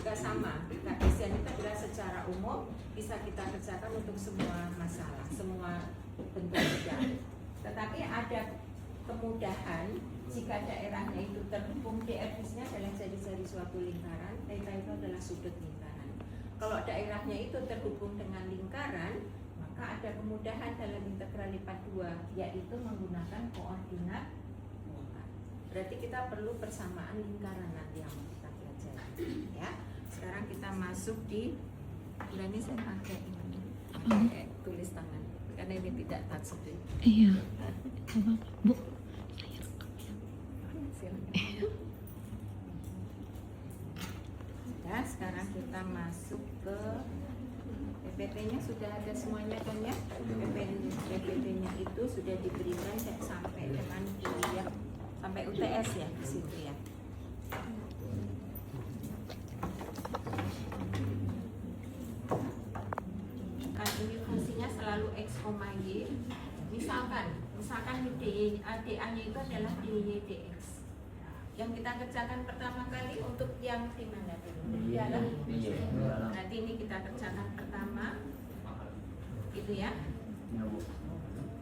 Juga sama, Kartesian itu adalah secara umum bisa kita kerjakan untuk semua masalah, semua bentuk bidang. Tetapi ada kemudahan jika daerahnya itu terhubung, DRS-nya adalah jari-jari suatu lingkaran, theta itu adalah sudut lingkaran. Kalau daerahnya itu terhubung dengan lingkaran, maka ada kemudahan dalam integral lipat 2, yaitu menggunakan koordinat polar. Berarti kita perlu persamaan lingkaran nanti yang kita pelajari. Ya, sekarang kita masuk di, ini saya pakai ini, pakai tulis tangan, karena ini tidak touchscreen. Iya. Coba, Bu. Nah, sekarang kita masuk ke PPT-nya sudah ada semuanya kan ya? PPT-nya itu sudah diberikan sampai dengan kuliah, sampai UTS ya di situ ya. Kan ini fungsinya selalu x, y. Misalkan DA-nya itu adalah dy dx. Yang kita kerjakan pertama kali untuk yang di mana dulu? Di dalam. Berarti ini kita kerjakan pertama, gitu ya.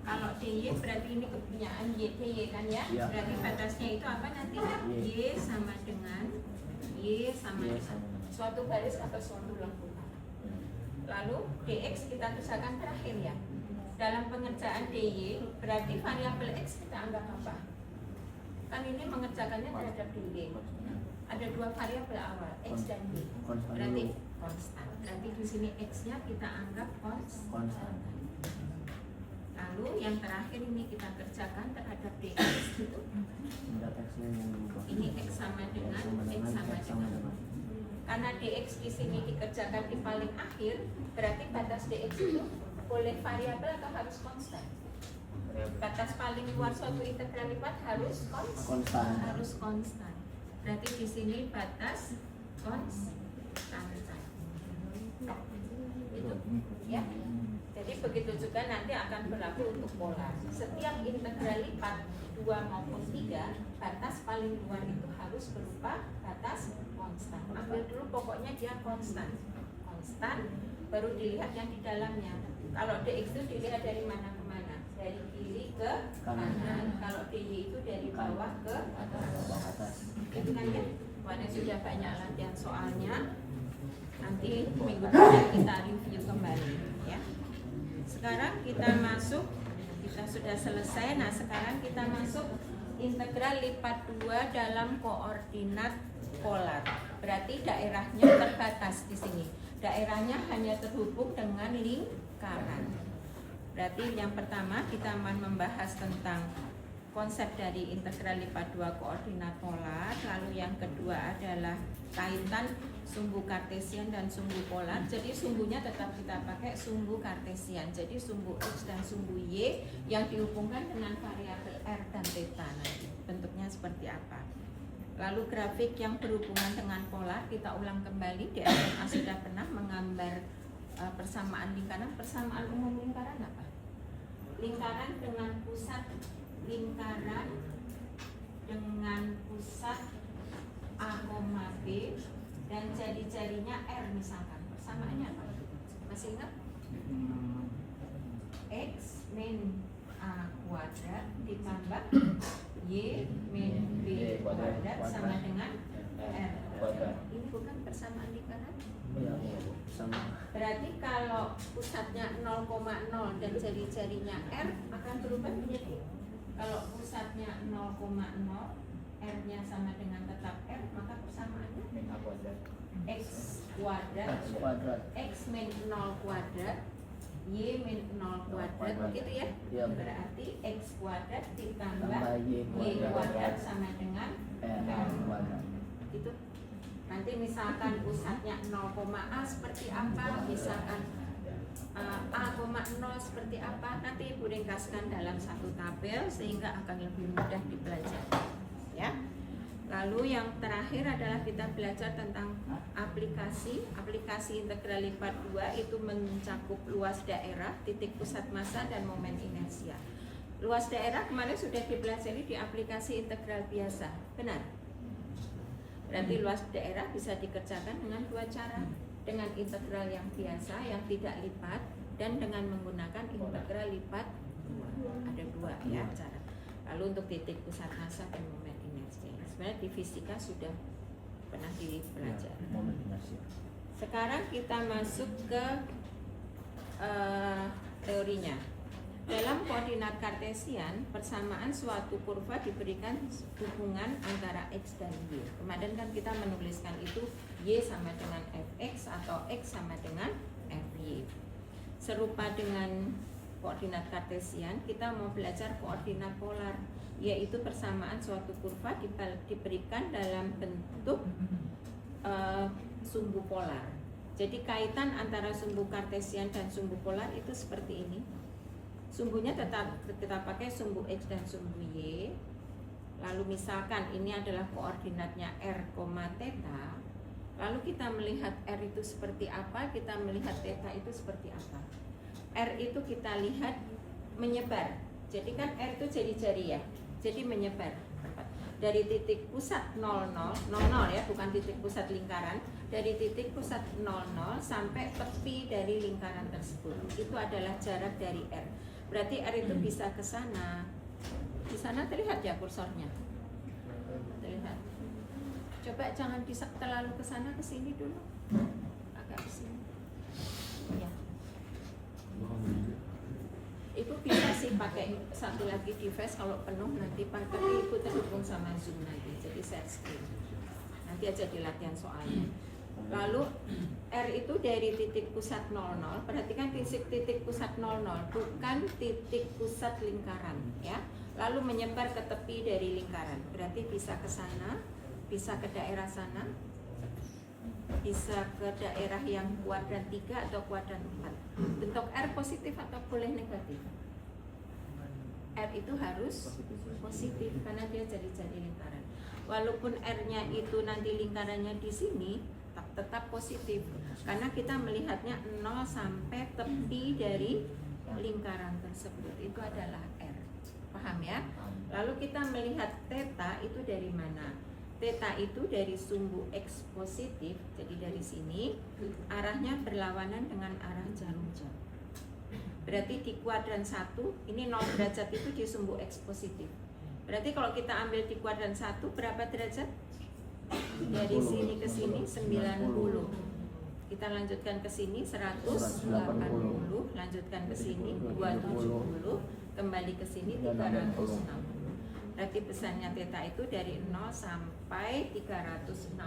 Kalau dy berarti ini kepunyaan dy kan ya? Berarti batasnya itu apa nanti? Y sama dengan suatu garis atau suatu lengkungan. Lalu dx kita kerjakan terakhir ya. Dalam pengerjaan dy berarti variabel x kita anggap apa? Kan ini mengerjakannya terhadap dy. Ada dua variabel awal, x dan y. Berarti konstan. Berarti di sini x-nya kita anggap konstan. Lalu yang terakhir ini kita kerjakan terhadap dx itu. Ini x sama dengan x sama dengan. Karena dx di sini dikerjakan di paling akhir, berarti batas dx itu boleh variabel atau harus konstan? Batas paling luar suatu integral lipat harus konstan. Berarti di sini batas konstan. Itu ya. Jadi begitu juga nanti akan berlaku untuk polar. Setiap integral lipat 2 maupun 3, batas paling luar itu harus berupa batas konstan. Ambil dulu pokoknya dia konstan, baru dilihat yang di dalamnya. Kalau dx itu dilihat dari mana ke mana? Dari kiri ke kanan. Kalau dy itu dari bawah ke atas. Itu kan ya? Karena sudah banyak latihan soalnya. Nanti minggu depan kita review kembali ya. Sekarang kita masuk, kita sudah selesai. Nah, sekarang kita masuk integral lipat 2 dalam koordinat polar. Berarti daerahnya terbatas di sini. Daerahnya hanya terhubung dengan lingkaran. Berarti yang pertama kita akan membahas tentang konsep dari integral lipat 2 koordinat polar. Lalu yang kedua adalah kaitan sumbu kartesian dan sumbu polar. Jadi sumbunya tetap kita pakai sumbu kartesian. Jadi sumbu x dan sumbu y yang dihubungkan dengan variabel r dan theta nanti. Bentuknya seperti apa? Lalu grafik yang berhubungan dengan polar kita ulang kembali. Di SMA sudah pernah menggambar persamaan lingkaran. Persamaan umum lingkaran apa? Lingkaran dengan pusat A, B dan jari-jarinya R misalkan. Persamaannya apa? Masih ingat? X min A kuadrat ditambah Y min B kuadrat sama dengan R. Ini bukan persamaan lingkaran? Berarti kalau pusatnya 0,0 dan jari-jarinya R akan berubah menjadi, kalau pusatnya 0,0 R-nya sama dengan tetap R, maka persamaannya X kuadrat X min 0 kuadrat Y min 0 kuadrat, begitu ya? Berarti X kuadrat ditambah Y kuadrat sama dengan R kuadrat. Itu nanti misalkan pusatnya 0,A seperti apa, misalkan A,0 seperti apa, nanti Ibu ringkaskan dalam satu tabel sehingga akan lebih mudah dipelajari ya. Lalu yang terakhir adalah kita belajar tentang aplikasi integral lipat 2 itu mencakup luas daerah, titik pusat massa dan momen inersia. Luas daerah kemarin sudah dipelajari di aplikasi integral biasa, benar? Berarti luas daerah bisa dikerjakan dengan dua cara, dengan integral yang biasa yang tidak lipat dan dengan menggunakan integral lipat dua. Ada dua ya cara. Lalu untuk titik pusat massa dan momen inersia, sebenarnya di fisika sudah pernah dipelajari. Momen inersia. Sekarang kita masuk ke teorinya. Dalam koordinat kartesian, persamaan suatu kurva diberikan hubungan antara x dan y. Kemarin kan kita menuliskan itu y sama dengan fx atau x sama dengan fy. Serupa dengan koordinat kartesian, kita mau belajar koordinat polar, yaitu persamaan suatu kurva diberikan dalam bentuk sumbu polar. Jadi kaitan antara sumbu kartesian dan sumbu polar itu seperti ini. Sumbunya tetap kita pakai sumbu x dan sumbu y. Lalu misalkan ini adalah koordinatnya r, theta. Lalu kita melihat r itu seperti apa, kita melihat theta itu seperti apa. R itu kita lihat menyebar. Jadi kan r itu jari-jari ya. Jadi menyebar. Dari titik pusat 00 ya, bukan titik pusat lingkaran. Dari titik pusat 00 sampai tepi dari lingkaran tersebut. Itu adalah jarak dari r. Berarti R itu bisa ke sana. Di sana terlihat ya kursornya. Terlihat. Coba jangan bisa terlalu ke sana, ke sini dulu. Agak ke sini. Ya. Ibu bisa sih pakai satu lagi device kalau penuh nanti pakai, Ibu terhubung sama Zoom nanti. Jadi share screen. Nanti aja di latihan soalnya. Lalu R itu dari titik pusat 00, perhatikan titik pusat 00, bukan titik pusat lingkaran ya. Lalu menyebar ke tepi dari lingkaran, berarti bisa ke sana, bisa ke daerah sana, bisa ke daerah yang kuadran 3 atau kuadran 4. Bentuk R positif atau boleh negatif? R itu harus positif karena dia jadi lingkaran. Walaupun R-nya itu nanti lingkarannya di sini, tetap positif karena kita melihatnya 0 sampai tepi dari lingkaran tersebut, itu adalah R. Paham ya? Lalu kita melihat theta itu dari mana? Theta itu dari sumbu X positif, jadi dari sini arahnya berlawanan dengan arah jarum jam. Berarti di kuadran 1 ini 0 derajat itu di sumbu X positif. Berarti kalau kita ambil di kuadran 1 berapa derajat? Dari sini ke sini 90. Kita lanjutkan ke sini 180, lanjutkan ke sini 270, kembali ke sini 360. Berarti pesannya theta itu dari 0 sampai 360,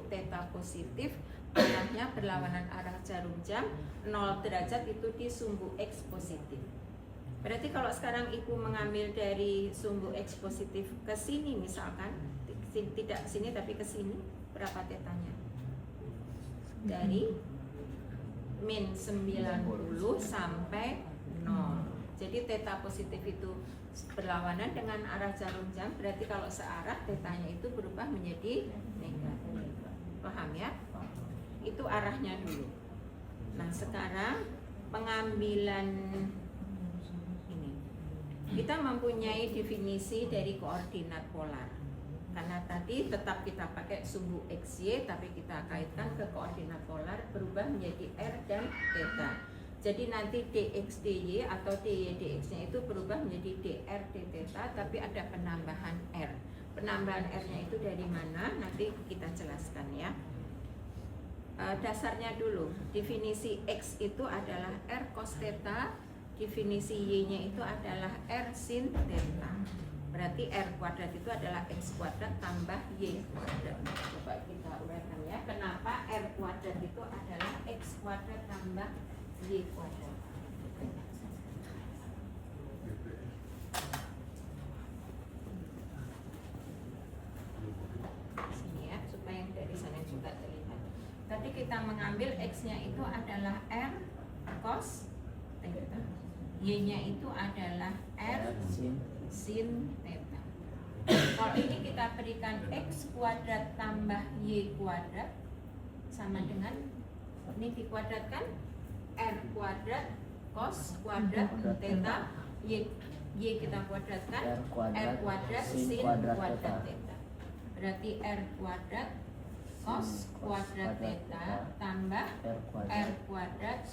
theta positif, arahnya berlawanan arah jarum jam, 0 derajat itu di sumbu X positif. Berarti kalau sekarang Ibu mengambil dari sumbu X positif ke sini misalkan, tidak ke sini tapi ke sini, berapa tetanya? Dari min 90 sampai 0. Jadi theta positif itu berlawanan dengan arah jarum jam, berarti kalau searah tetanya itu berubah menjadi negatif. Paham ya? Itu arahnya dulu. Nah sekarang pengambilan ini, kita mempunyai definisi dari koordinat polar. Karena tadi tetap kita pakai sumbu XY, tapi kita kaitkan ke koordinat polar, berubah menjadi R dan theta. Jadi nanti dx dy atau dy dx-nya itu berubah menjadi dr d theta, tapi ada penambahan R. Penambahan R-nya itu dari mana? Nanti kita jelaskan ya. Dasarnya dulu, definisi X itu adalah R cos theta, definisi Y-nya itu adalah R sin theta. Berarti R kuadrat itu adalah X kuadrat tambah Y kuadrat. Coba kita uraikan ya, kenapa R kuadrat itu adalah X kuadrat tambah Y kuadrat. Sini ya, supaya yang dari sana juga terlihat. Tadi kita mengambil X-nya itu adalah R cos theta, Y-nya itu adalah R sin theta. Kalau ini kita berikan X kuadrat tambah Y kuadrat sama dengan, ini dikuadratkan R kuadrat cos kuadrat theta, Y kita kuadratkan R kuadrat sin kuadrat theta. berarti R kuadrat cos kuadrat theta tambah R kuadrat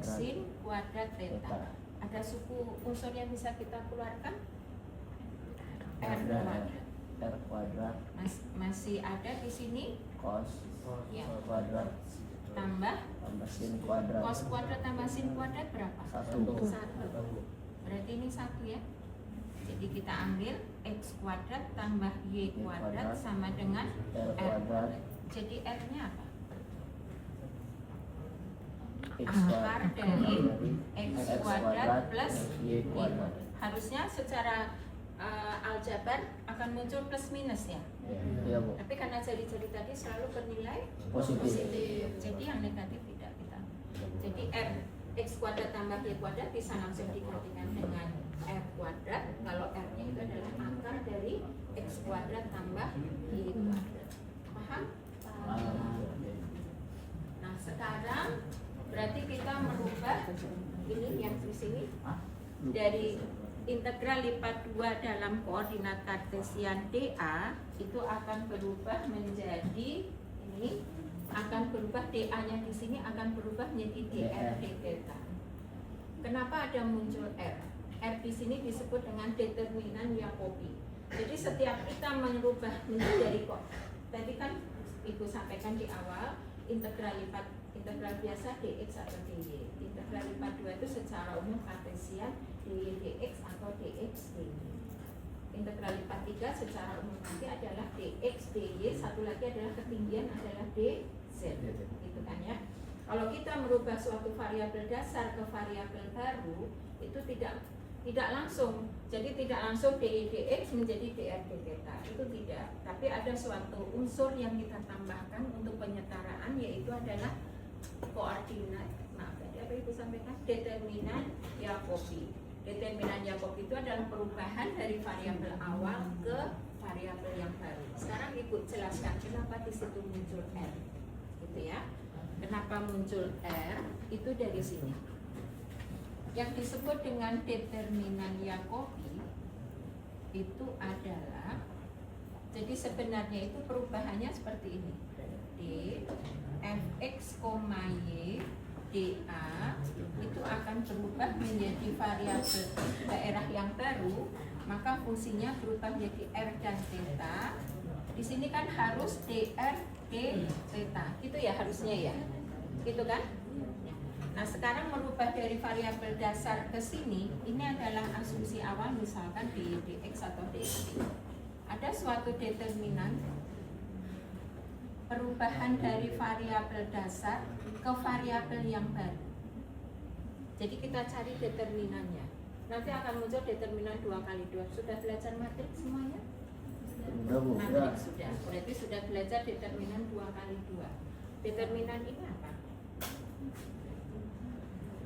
sin kuadrat theta. Ada suku unsur yang bisa kita keluarkan? R kuadrat. Masih ada di sini Cos ya. kuadrat Tambah sin kuadrat. cos kuadrat tambah sin kuadrat berapa? 1. 1. Berarti ini 1 ya. Jadi kita ambil X kuadrat tambah Y kuadrat sama dengan R R kuadrat kuadrat. Jadi R-nya apa? X Akar dari X X kuadrat plus Y kuadrat. Harusnya secara aljabar akan muncul plus minus ya. Iya Bu. Tapi karena jari-jari tadi selalu bernilai Positif. Jadi yang negatif tidak kita. Jadi R X kuadrat tambah Y kuadrat bisa langsung digantikan dengan R kuadrat. Kalau R-nya itu adalah akar dari X kuadrat tambah Y kuadrat. Paham? Nah sekarang berarti kita merubah ini yang di sini dari integral lipat 2 dalam koordinat kartesian dA itu akan berubah menjadi ini akan berubah dA-nya di sini akan berubah menjadi dr d theta. Kenapa ada muncul R? R di sini disebut dengan determinan Jacobi. Jadi setiap kita merubah menjadi kok tadi kan Ibu sampaikan di awal integral biasa dx atau dy. Integral lipat 2 itu secara umum kartesian dy dx atau dx dy. Integral lipat 3 secara umum nanti adalah dx dy, satu lagi adalah ketinggian adalah dz. Gitu kan ya. Kalau kita merubah suatu variabel dasar ke variabel baru itu tidak langsung. Jadi tidak langsung dy dx menjadi dr d theta. Itu tidak. Tapi ada suatu unsur yang kita tambahkan untuk penyetaraan yaitu adalah koordinat. Maaf tadi apa Ibu sampaikan? Determinan Jacobi. Determinan Jacobi itu adalah perubahan dari variabel awal ke variabel yang baru. Sekarang Ibu jelaskan kenapa di situ muncul R. Gitu ya. Kenapa muncul R? Itu dari sini. Yang disebut dengan determinan Jacobi itu adalah, jadi sebenarnya itu perubahannya seperti ini. D fx, y dA itu akan berubah menjadi variabel daerah yang baru, maka fungsinya berubah menjadi R dan theta. Di sini kan harus dr d theta, gitu ya harusnya ya, gitu kan? Nah sekarang merubah dari variabel dasar ke sini, ini adalah asumsi awal misalkan di dx atau dx. Ada suatu determinan perubahan dari variabel dasar ke variabel yang baru. Jadi kita cari determinannya. Nanti akan muncul determinan 2 kali 2. Sudah belajar matriks semuanya? Sudah Bu. Matriks sudah. Berarti sudah belajar determinan 2 kali 2. Determinan ini apa?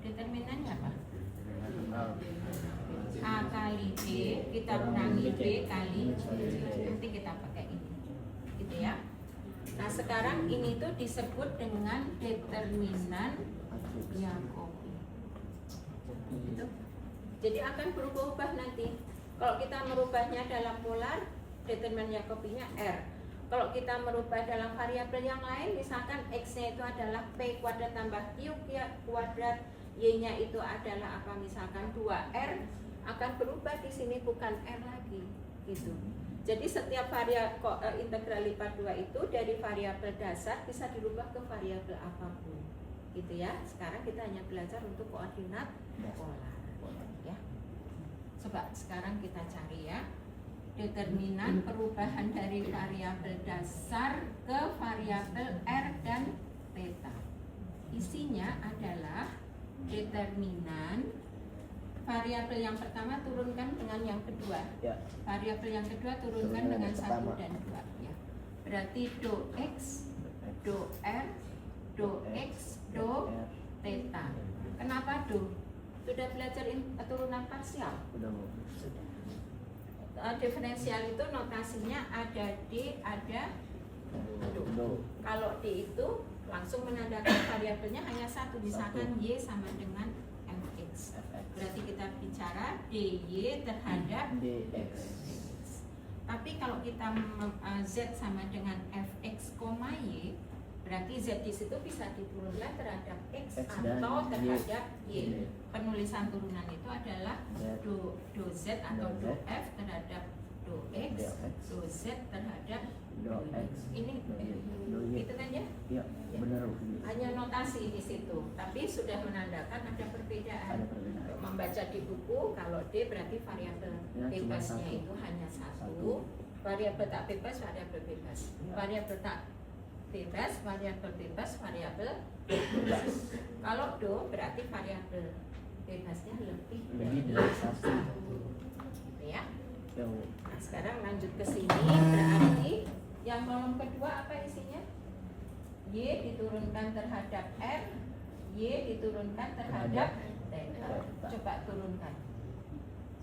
Determinannya apa? A kali B, kita kurangi B kali C. Nanti kita pakai ini. Gitu ya. Nah sekarang ini tuh disebut dengan determinan Jacobi. Gitu. Jadi akan berubah-ubah nanti. Kalau kita merubahnya dalam polar, determinan Jacobinya R. Kalau kita merubah dalam variabel yang lain, misalkan X-nya itu adalah P kuadrat tambah Q kuadrat, Y-nya itu adalah apa misalkan 2R, akan berubah di sini bukan R lagi gitu. Jadi setiap variabel integral lipat 2 itu dari variabel dasar bisa dirubah ke variabel apapun. Gitu ya. Sekarang kita hanya belajar untuk koordinat polar ya. Coba sekarang kita cari ya. Determinan perubahan dari variabel dasar ke variabel R dan theta. Isinya adalah determinan variabel yang pertama turunkan dengan yang kedua. Ya. Variabel yang kedua turunkan dengan 1 dan 2 ya. Berarti do X, do R, do X, do theta. Kenapa do? Sudah belajar turunan parsial? Sudah Bu. Sudah. Diferensial itu notasinya ada D, ada do. Kalau D itu langsung menandakan variabelnya hanya satu, misalkan Y sama dengan Fx. Berarti kita bicara dy terhadap dx. Tapi kalau kita Z sama dengan fx, y, berarti Z di situ bisa diturunkan terhadap X X dan atau Y. terhadap Y. Y. Penulisan turunan itu adalah Z. do Z atau Do do Z. F terhadap do X, Do X. do Z terhadap Do X. Ini Do Y. itu kan ya? Iya, benar Bu. Hanya notasi di situ, tapi sudah menandakan ada perbedaan. Ada perbedaan. Membaca di buku, kalau D berarti variabel Ya, cuma bebasnya satu. itu hanya satu. Satu. Variabel tak bebas, variabel bebas. Ya. Variabel tak bebas, variabel bebas, variabel Bebas. Kalau do berarti variabel bebasnya lebih Lebih dari satu. Gitu ya. Ya Bu. Nah, sekarang lanjut ke sini, berarti yang kolom kedua apa isinya? Y diturunkan terhadap R, Y diturunkan terhadap theta. Coba turunkan.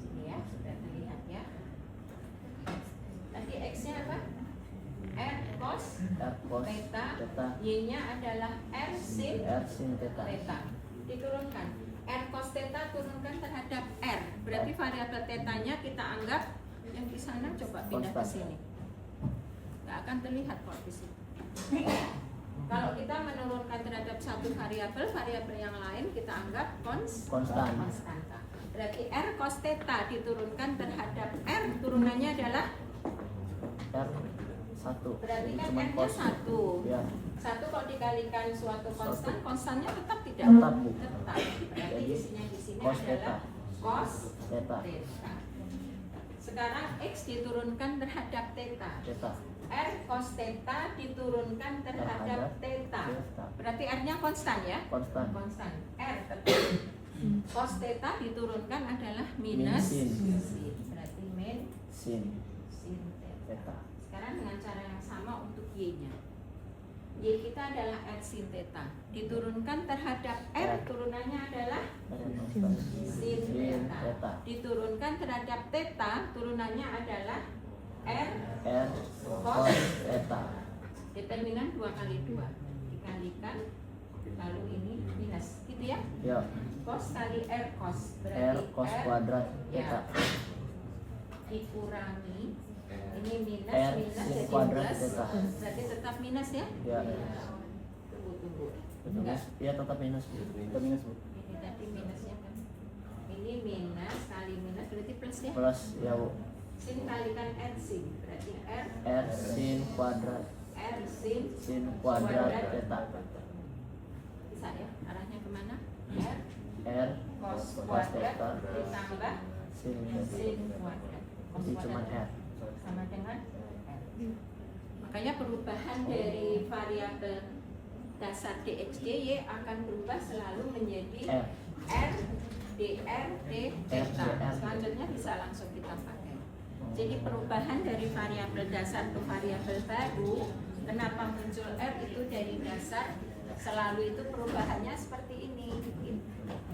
Sini ya, sudah terlihat ya. Tadi X-nya apa? R cos R cos theta, theta. Y-nya adalah R sin R sin theta. theta. Diturunkan. R cos theta turunkan terhadap R. Berarti variabel theta-nya kita anggap yang di sana coba pindah ke Konstan. sini. Nggak akan terlihat kok di situ. Kalau kita menurunkan terhadap satu variabel, variabel yang lain kita anggap Konstan. konstanta. Berarti R cos theta diturunkan terhadap R, turunannya adalah R satu. berarti kan Cuma R-nya cos. satu. Ya. Satu kalau dikalikan suatu konstan, Satu. konstannya tetap tidak? Tetap, Bu. Tetap. Berarti Jadi, isinya di sini cos adalah cos Theta. theta. Sekarang X diturunkan terhadap theta. Theta. R cos theta diturunkan terhadap theta. Theta. Berarti R-nya konstan ya? Konstan. Konstan. R tetap. Cos theta diturunkan adalah minus Min sin. sin. Berarti min Sin sin theta. theta. Sekarang dengan cara yang sama untuk Y-nya. Y kita adalah R sin theta. Diturunkan terhadap R, turunannya adalah Konstan. sin Sin theta. theta. Diturunkan terhadap theta, turunannya adalah R R cos theta. determinan 2 kali 2 dikalikan lalu ini minus gitu ya. Ya. Cos kali R cos R berarti cos kuadrat ya, theta. dikurangi ini minus R minus sin jadi kuadrat plus, theta. berarti tetap minus ya. Ya. Tunggu Betul, enggak, Mas? Iya tetap minus. Tetap minus Bu. ini tadi minusnya kan ini minus kali minus berarti plus ya. Plus ya Bu. Sin kalikan R sin berarti R sin kuadrat sin kuadrat theta. bisa ya arahnya kemana? R R cos cos kuadrat theta ditambah sin theta. sin kuadrat. Cos Jadi cuma kuadrat R. sama dengan R. Makanya perubahan dari variabel dasar dx dy akan berubah selalu menjadi R. R dr d theta. dr. Selanjutnya bisa langsung kita pakai. Jadi perubahan dari variabel dasar ke variabel baru, kenapa muncul R itu dari dasar, selalu itu perubahannya seperti ini.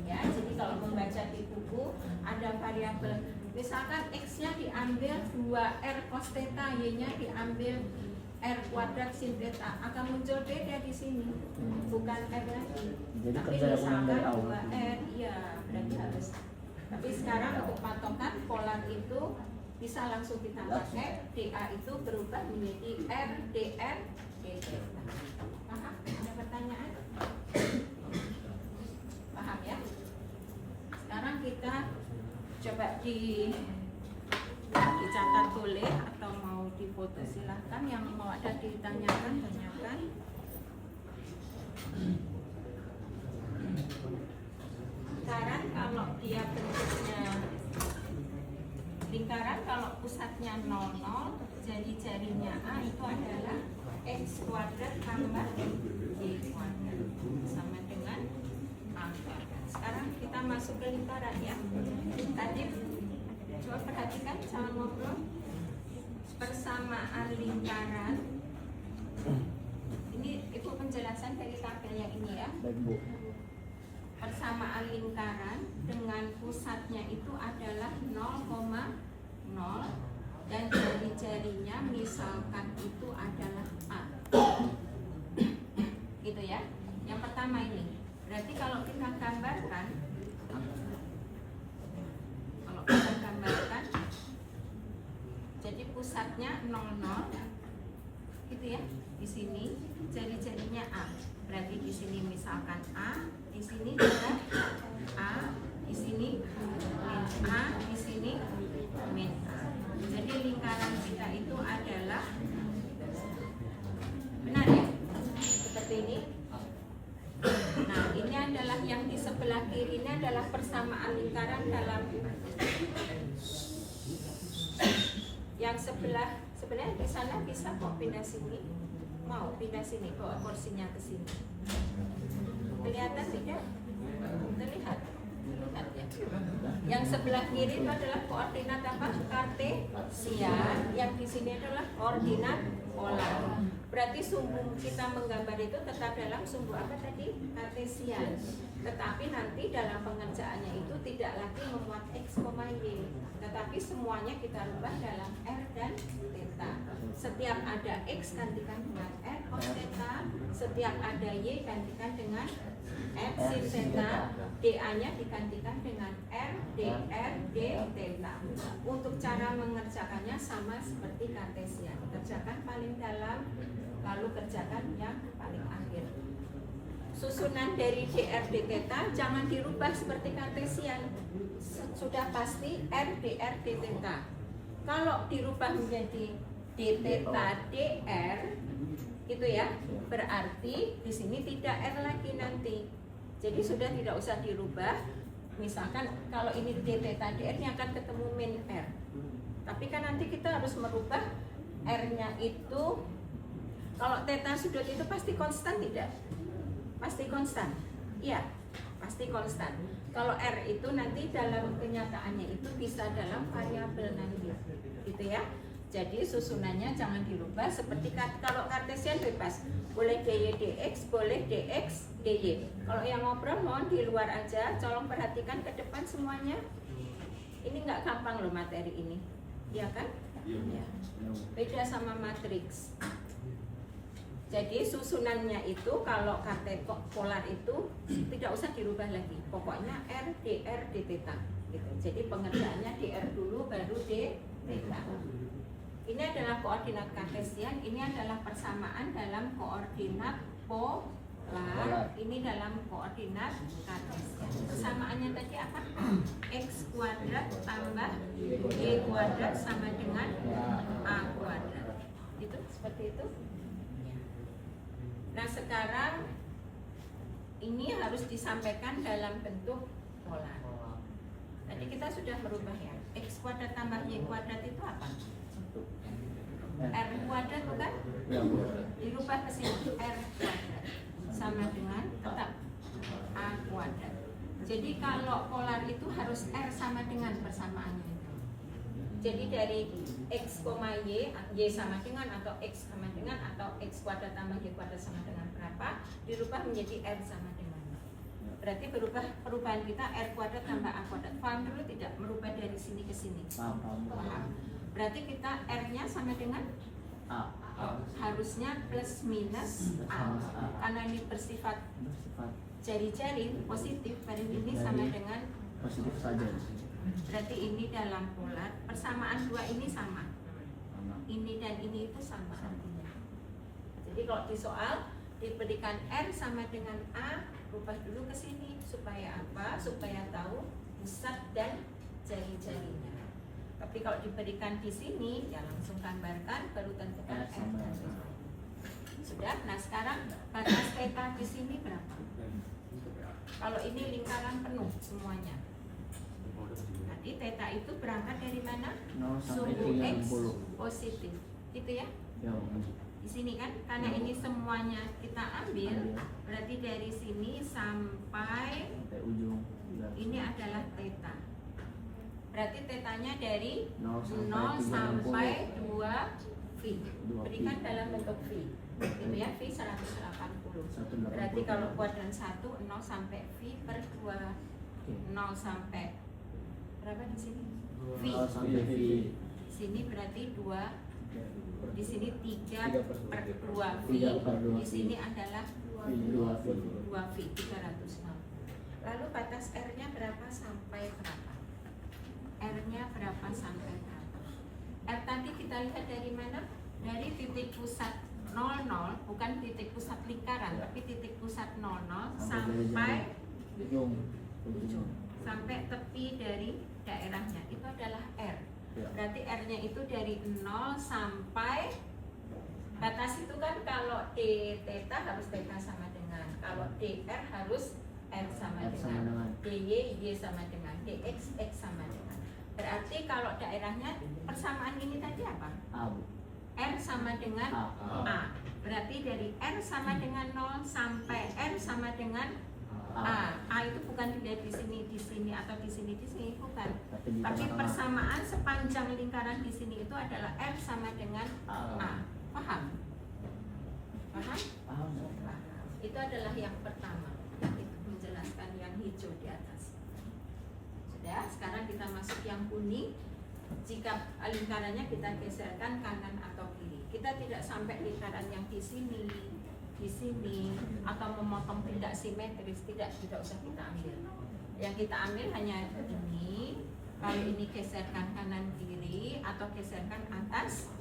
Ya, jadi kalau membaca di buku ada variabel, misalkan X-nya diambil 2R cos theta, Y-nya diambil R kuadrat sin theta, akan muncul beda di sini, bukan R lagi. Jadi Tapi kerja ulang dari misalkan awal. 2R, iya berarti harus. Tapi sekarang untuk patokan polar itu bisa langsung kita pakai, DA itu berubah menjadi R, DR, D theta. Paham? Ada pertanyaan? Paham ya? Sekarang kita coba dicatat boleh atau mau difoto silahkan, yang mau ada ditanyakan tanyakan. Lingkaran kalau dia bentuknya lingkaran, kalau pusatnya 00, jari-jarinya A itu adalah X kuadrat tambah Y kuadrat sama dengan A kuadrat. Sekarang kita masuk ke lingkaran ya. Tadi coba perhatikan, jangan ngobrol. Persamaan lingkaran. Ini Ibu penjelasan dari tabel yang ini ya. Baik Bu. Persamaan lingkaran dengan pusatnya itu adalah 0,0 dan jari-jarinya misalkan itu adalah A. Gitu ya. Yang pertama ini. Berarti kalau kita gambarkan, jadi pusatnya 00 gitu ya. Di sini jari-jarinya A. Berarti di sini misalkan A, di sini juga A, di sini min A, di sini min A. Jadi lingkaran kita itu adalah benar ya? Seperti ini. Nah, ini adalah yang di sebelah kiri, ini adalah persamaan lingkaran dalam yang sebenarnya di sana bisa kok pindah sini, mau pindah sini, bawa kursinya ke sini. Kelihatan tidak? Terlihat ya. Yang sebelah kiri itu adalah koordinat apa? Kartesian. Yang di sini adalah koordinat polar. Berarti sumbu kita menggambar itu tetap dalam sumbu apa tadi? Kartesian. Tetapi nanti dalam pengerjaannya itu tidak lagi memuat x, y, tetapi semuanya kita rubah dalam r dan theta. Setiap ada x gantikan dengan r cos theta, setiap ada y gantikan dengan f sin theta, dA-nya digantikan dengan r dr d theta. Untuk cara mengerjakannya sama seperti kartesian. Kerjakan paling dalam, lalu kerjakan yang paling akhir. Susunan dari dr d theta jangan dirubah seperti kartesian. Sudah pasti r dr d theta. Kalau dirubah menjadi d theta dr, gitu ya, berarti di sini tidak r lagi nanti. Jadi sudah tidak usah dirubah. Misalkan kalau ini d theta dr, ini akan ketemu min r. Tapi kan nanti kita harus merubah r-nya itu. Kalau theta sudut itu pasti konstan tidak? Pasti konstan. Iya, pasti konstan. Kalau r itu nanti dalam kenyataannya itu bisa dalam variabel nanti, gitu ya. Jadi susunannya jangan dirubah seperti kalau kartesian bebas, boleh dy dx, boleh dx dy. Kalau yang ngobrol mohon di luar aja, tolong perhatikan ke depan semuanya. Ini nggak gampang loh materi ini, ya kan? Ya. Beda sama matriks. Jadi susunannya itu kalau polar itu tidak usah dirubah lagi. Pokoknya r dr d theta gitu. Jadi pengerjaannya dr dulu baru d theta. Ini adalah koordinat kartesian, ini adalah persamaan dalam koordinat polar, ini dalam koordinat kartesian. Persamaannya tadi apa? X kuadrat tambah y kuadrat sama dengan a kuadrat. Itu seperti itu. Nah sekarang ini harus disampaikan dalam bentuk polar. Tadi kita sudah merubah ya. X kuadrat tambah y kuadrat itu apa? R kuadrat bukan? Dirubah ke sini R kuadrat sama dengan tetap A kuadrat. Jadi kalau polar itu harus R sama dengan persamaannya itu. Jadi dari X, Y sama dengan atau X sama dengan atau X kuadrat tambah Y kuadrat sama dengan berapa, dirubah menjadi R sama dengan. Berarti perubahan kita R kuadrat tambah A kuadrat. Paham dulu tidak? Merubah dari sini ke sini. Paham. Berarti kita R-nya sama dengan A. Harusnya plus minus A. Karena ini bersifat jari-jari positif, berarti ini sama dengan positif saja. Berarti ini dalam polar, persamaan dua ini sama. Ini dan ini itu sama artinya. Jadi kalau di soal diberikan R sama dengan A, rubah dulu ke sini supaya apa? Supaya tahu pusat dan jari-jarinya. Tapi kalau diberikan di sini, ya langsung gambarkan, baru tentukan R dan A. Sudah. Nah sekarang batas theta di sini berapa? Kalau ini lingkaran penuh semuanya. Nanti theta itu berangkat dari mana? Sumbu X positif, gitu ya? Di sini kan, karena ini semuanya kita ambil, berarti dari sini sampai ujung. Ini adalah theta. Berarti tetanya dari 0 sampai 2 V. Berikan dalam bentuk V. Itu ya, V 180. Berarti kalau kuadran 1, 0 sampai V per 2. 0 sampai berapa di sini? V. Di sini berarti 2. Di sini 3 per 2 V. Di sini adalah 2 V 360. Lalu batas R-nya berapa sampai berapa? R-nya berapa sampai berapa? R tadi kita lihat dari mana? Dari titik pusat 00, bukan titik pusat lingkaran, Ya. tapi titik pusat 00 Sampai sampai ujung. ujung, sampai tepi dari daerahnya. Itu adalah R. Ya. Berarti R-nya itu dari 0 sampai batas itu kan kalau D theta harus theta sama dengan, kalau DR harus R sama R sama dengan, dengan. DY Y sama dengan, DX X sama dengan. Berarti kalau daerahnya persamaan ini tadi apa? A, Bu. R sama dengan A. A. Berarti dari R sama dengan 0 sampai R sama dengan A. A itu bukan dilihat di sini atau di sini, bukan. Tapi di Tapi tengah-tengah. persamaan sepanjang lingkaran di sini itu adalah R sama dengan A. A. Paham? Paham? Paham. Paham. Itu adalah yang pertama. Itu menjelaskan yang hijau di atas. Sudah, sekarang kita masuk yang kuning. Jika lingkarannya kita geserkan kanan atau kiri, kita tidak sampai lingkaran yang di sini, atau memotong tidak simetris, tidak usah kita ambil. Yang kita ambil hanya ini. Kalau ini geserkan kanan kiri atau geserkan atas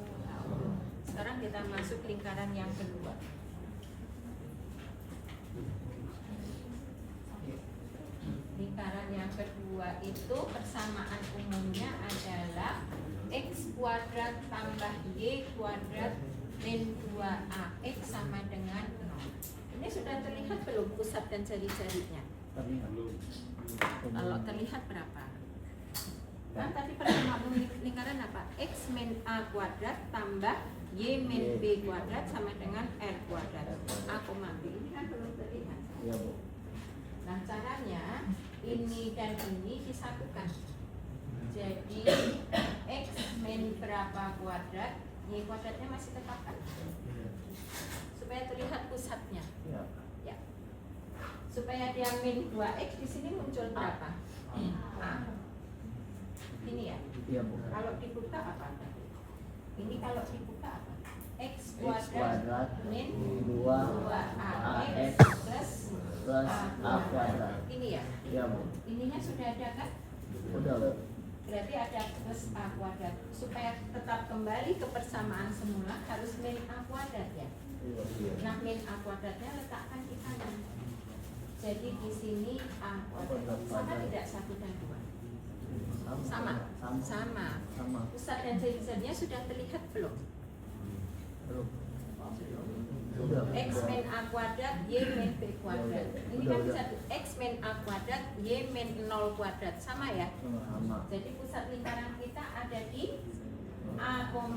bawah. Sekarang kita masuk lingkaran yang kedua. Lingkaran yang kedua itu persamaan umumnya adalah X kuadrat tambah Y kuadrat min 2AX sama dengan 0. Ini sudah terlihat belum pusat dan jari-jarinya? Terlihat. Kalau terlihat berapa? Kan tadi persamaan lingkaran apa? X min A kuadrat tambah Y min B kuadrat sama dengan R kuadrat. A, B. Ini kan belum terlihat. Iya, Bu. Nah, caranya ini dan ini disatukan. Jadi X min berapa kuadrat, Y kuadratnya masih tetap kan? Supaya terlihat pusatnya. Iya. Ya. Supaya dia min 2X di sini muncul berapa? A. Ini ya. Iya, Bu. Kalau dibuka apa? Ini kalau dibuka apa? X X kuadrat kuadrat min 2AX 2AX plus plus A kuadrat. Ini ya. Iya, Bu. Ininya sudah ada kan? Udah, Bu. Berarti ada plus A kuadrat. Supaya tetap kembali ke persamaan semula harus min A kuadrat ya. Nah, min A kuadratnya letakkan di kanan. Jadi di sini A kuadrat. Sama tidak 1 dan 2? Sama. Sama. Pusat dan jari-jarinya sudah terlihat belum? Belum. Sudah. X min A kuadrat, Y min B kuadrat. Ini kan bisa X min A kuadrat, Y min 0 kuadrat. Sama ya? Sama. Jadi pusat lingkaran kita ada di A, 0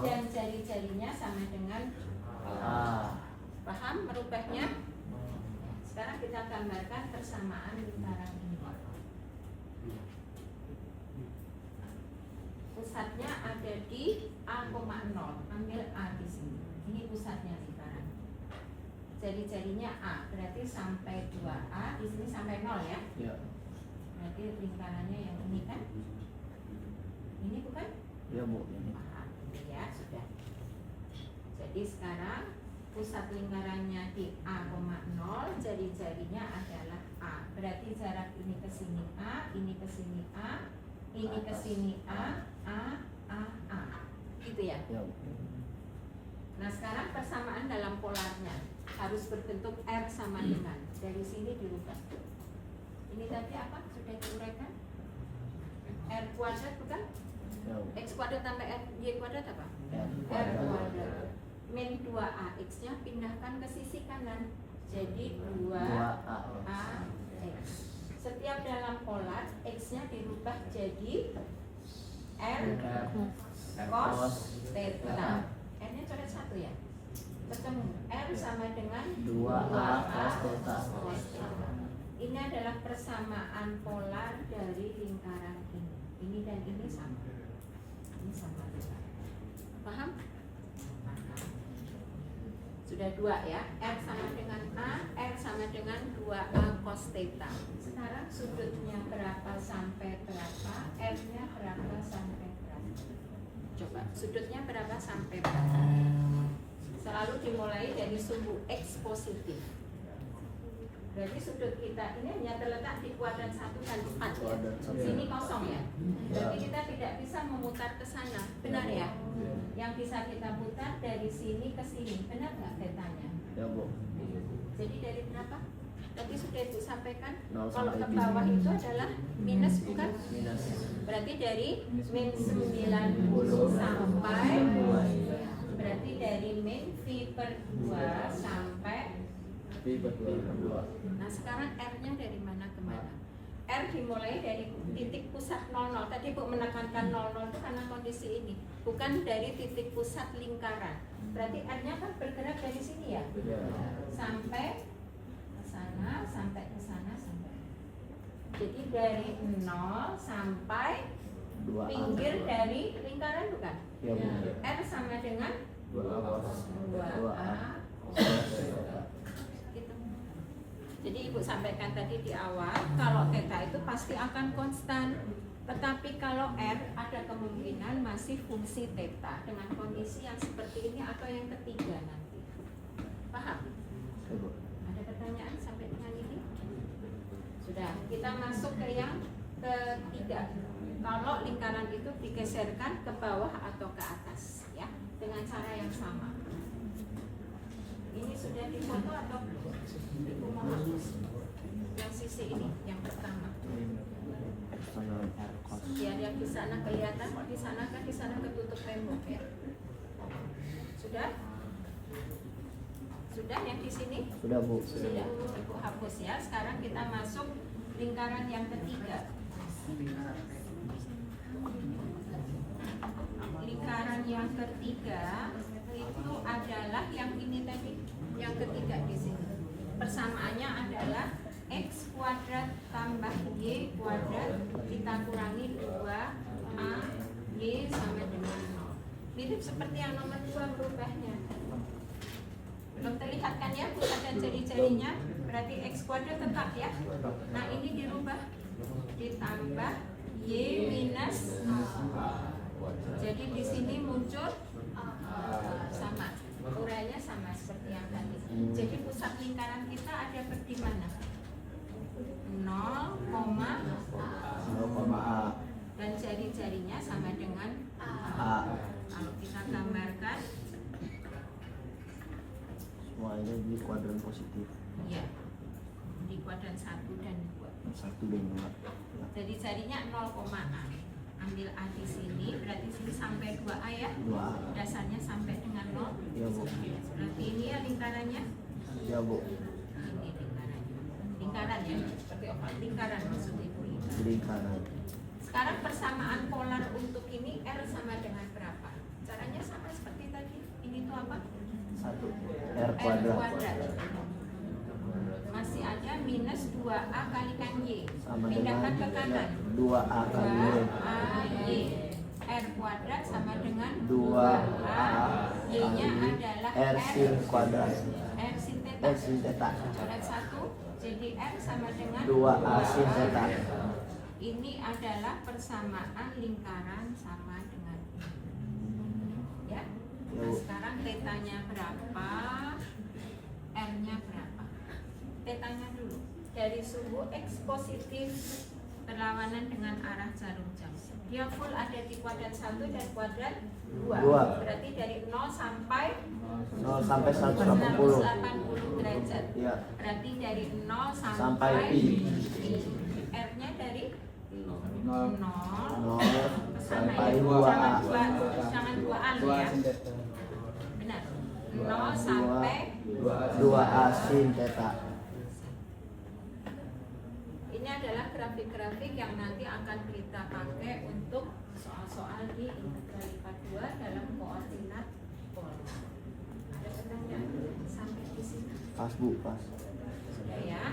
dan jari-jarinya sama dengan A. paham merubahnya? Sekarang kita gambarkan persamaan lingkaran ini. Pusatnya ada di A, 0. Ambil A di sini. Ini pusatnya lingkaran. Jari-jarinya A, berarti sampai 2A, di sini sampai 0 ya. Iya. Berarti lingkarannya yang ini kan? Ini bukan? Iya, Bu. Ini. Paham, ya sudah. Jadi sekarang pusat lingkarannya di A, 0, jari-jarinya adalah A. Berarti jarak ini ke sini A, ini ke sini A, ini ke sini A. Gitu ya. Iya, Bu. Nah, sekarang persamaan dalam polarnya harus berbentuk R sama dengan. Dari sini dirubah. Ini tadi apa? Sudah diuraikan? R kuadrat bukan? Iya, Bu. X kuadrat tambah Y kuadrat apa? R R kuadrat min 2AX nya pindahkan ke sisi kanan. Jadi 2AX. Setiap dalam polar X nya dirubah jadi R cos theta. R nya coret 1 ya? Ketemu R sama dengan 2A cos theta. cos theta. Ini adalah persamaan polar dari lingkaran ini. Ini dan ini sama. Ini sama juga. Paham? Paham. Sudah 2 ya. R sama dengan A, R sama dengan 2A cos theta. Sekarang sudutnya berapa sampai berapa? R-nya berapa sampai berapa? Coba, sudutnya berapa sampai berapa? Selalu dimulai dari sumbu X positif. Berarti sudut kita ini hanya terletak di kuadran 1 dan 4 ya. Kuadran satu. Sini kosong ya. Berarti kita tidak bisa memutar ke sana. Benar ya? Yang bisa kita putar dari sini ke sini. Benar nggak tetanya? Ya Bu. Jadi dari berapa? Tadi sudah Ibu sampaikan. 0 Kalau sampai ke pi. bawah itu adalah minus bukan? Minus. Berarti dari min 90 sampai, berarti dari min V per 2 sampai. Pi berdua. Nah sekarang R-nya dari mana ke mana? R dimulai dari titik pusat 00. Tadi Bu menekankan 00 itu karena kondisi ini, bukan dari titik pusat lingkaran. Berarti R-nya kan bergerak dari sini ya, Ya. sampai ke sana, sampai ke sana, sampai. Jadi dari 0 sampai 2A. pinggir dari lingkaran bukan? Ya Bu. R sama dengan 2A. 2A. Gitu. Jadi Ibu sampaikan tadi di awal, kalau theta itu pasti akan konstan. Tetapi kalau R ada kemungkinan masih fungsi theta dengan kondisi yang seperti ini atau yang ketiga nanti. Paham? Ya Bu. Ada pertanyaan sampai dengan ini? Sudah, kita masuk ke yang ketiga. Kalau lingkaran itu digeserkan ke bawah atau ke atas, ya, dengan cara yang sama. Ini sudah difoto atau belum? Ibu mau hapus yang sisi ini, yang pertama. Epsilon R cos. Biar yang di sana kelihatan, kok di sana kan di sana ketutup tembok ya. Sudah? Sudah yang di sini? Sudah Bu. Sudah, Ibu hapus ya. Sekarang kita masuk lingkaran yang ketiga. Lingkaran yang ketiga itu adalah yang ini tadi, yang ketiga di sini. Persamaannya adalah x kuadrat tambah y kuadrat kita kurangi 2a y sama dengan 0. Mirip seperti yang nomor 2 berubahnya. Belum terlihat kan ya pusat dan jari-jarinya? Berarti x kuadrat tetap ya. Nah ini dirubah ditambah y minus a. Jadi di sini muncul sama, urainya sama seperti yang tadi. Jadi pusat lingkaran kita ada di mana? 0, 0,A. dan jari-jarinya sama dengan A. Kalau kita gambarkan, Semuanya di kuadran positif. ya di kuadran 1 dan 2. 1 dan 2. Jadi jarinya 0,A. Ambil A di sini, berarti sini sampai 2A ya. 2A. Dasarnya sampai dengan 0. Ya Bu. Berarti ini ya lingkarannya. Ya Bu. Ini lingkarannya. Lingkaran ya, seperti oval lingkaran maksud Ibu. Lingkaran. Sekarang persamaan polar untuk ini R sama dengan berapa? Caranya sama seperti tadi. Ini tuh apa? 1 R R kuadrat. kuadrat. Masih ada minus 2A kalikan Y. Sama Pindahkan dengan ke kanan. 2A kali Y. 2AY. R kuadrat sama dengan 2A Y-nya kali adalah R sin kuadrat. R sin theta. R sin theta. Coret 1. Jadi R sama dengan 2A sin theta. Ini adalah persamaan lingkaran sama dengan ini. Ya. Nah, sekarang tetanya berapa? R-nya berapa? Tetanya dulu. Dari suhu X positif berlawanan dengan arah jarum jam. Dia full ada di kuadran 1 dan kuadran 2. Dua. Berarti dari 0 sampai 0 sampai 180. 180 derajat. Ya. Berarti dari 0 Sampai sampai pi. R-nya dari 0 0 sampai ya. 2A. Jangan 2A lu ya. Benar. 0 sampai 2A sin theta. ini adalah grafik-grafik yang nanti akan kita pakai untuk soal-soal di integral lipat 2 dalam koordinat pola. Ada pertanyaan sampai di sini? Pas Bu, pas. Sudah ya.